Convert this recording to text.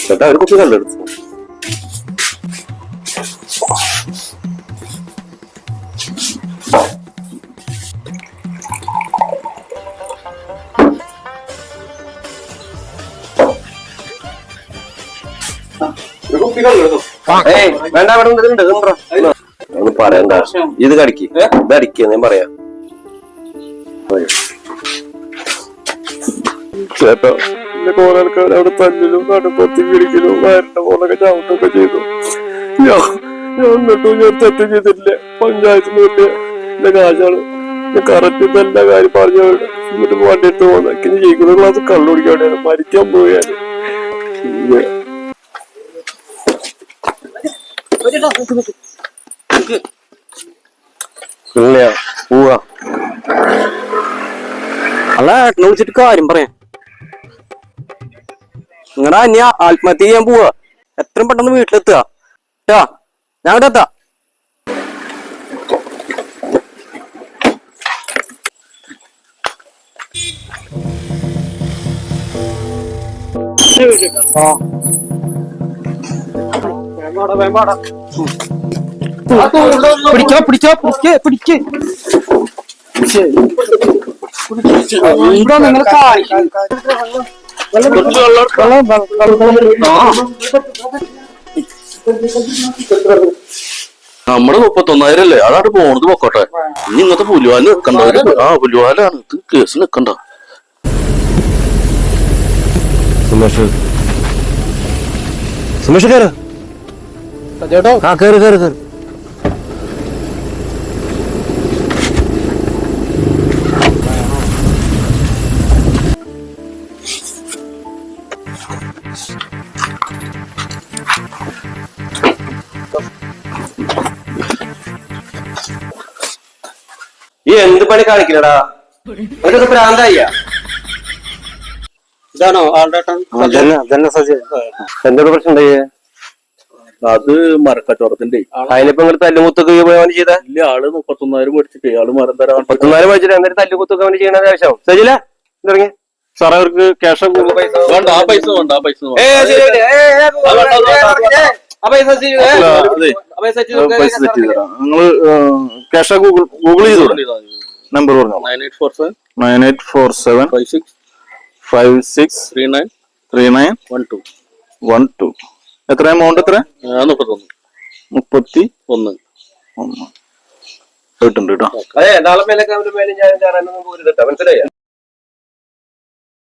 ചേട്ടാ ഒരു കുപ്പി കല്ലെടുത്തു. വേണ്ട അവിടെ ഒന്നും പറയണ്ട. ഇത് കടിക്ക്, ഇത് അടിക്കുക ഞാൻ പറയാം. ചേട്ടാ എന്റെ കുറെ ആൾക്കാർ അവിടെ തല്ലിലും നടുപ്പത്തി പിടിക്കലും വയറിന്റെ പോലൊക്കെ ചവിട്ടൊക്കെ ചെയ്തു. ഞാൻ എന്നിട്ടും ഞാൻ തെറ്റ് ചെയ്തിട്ടില്ല. പഞ്ചായത്തിൽ നിന്ന് എന്റെ കാശാണ്. ഞാൻ കറക്റ്റ് എല്ലാ കാര്യം പറഞ്ഞു എന്നിട്ട് വണ്ടി എടുത്ത് പോകുന്ന ജയിക്കുന്ന ക്ലാസ് കള്ളു കുടിക്കാണ് മരിക്കാൻ പോയാല്. പോവാ അല്ല ഏട്ടനെ വിളിച്ചിട്ട് കാര്യം പറയാം. നിങ്ങടാ ഇനി ആത്മഹത്യ ചെയ്യാൻ പോവാ. എത്രയും പെട്ടെന്ന് വീട്ടിലെത്തുക. ഞാൻ ഇവിടെ എത്താം. പിടിച്ചോ പിടിച്ചോ പിടിക്ക് പിടിക്ക്. എന്താ നിങ്ങൾ നമ്മുടെ 31,000 അല്ലേ അതാണ് പോണത്. പൊക്കോട്ടെ. ഇനി ഇങ്ങനത്തെ പുലുവാല് നിക്കണ്ടവര് പുലുവാലാണ് ഇത് കേസ് നിക്കണ്ട. സുമേഷ് കേറ് ചേട്ടോ. കേറ് കേറ് കേറ്. ഈ എന്ത് പണി കാണിക്കലടാ? അതൊക്കെ പ്രാന്തായ. ഇതാണോ ആളുടെ എന്തൊക്കെ പ്രശ്നം ഉണ്ടായേ? അത് മരക്കച്ചവടത്തിന്റെ അതിലിപ്പോ നിങ്ങൾ തല്ലുമുത്തൊക്കെ അവന് ചെയ്ത ഇല്ല. ആള് 31,000 മേടിച്ചിട്ട് ആള് മരം തരാൻ 31,000 മേടിച്ചിട്ട് എന്നിട്ട് തല്ലുമുത്തൊക്കെ അവന് ചെയ്യണ ആവശ്യം സജില തുടങ്ങി സാറേ അവർക്ക് ക്യാഷ് വേണ്ട. ആ പൈസ വേണ്ട. ആ പൈസ നിങ്ങള് ക്യാഷ് ഗൂഗിൾ ചെയ്തോ. നമ്പർ പറഞ്ഞു. 9847 56 39 12. എത്ര എമൗണ്ട്? എത്ര? 31 പോയിട്ടുണ്ട് കേട്ടോ. അതെ നാളെ മേലെ മനസ്സിലായ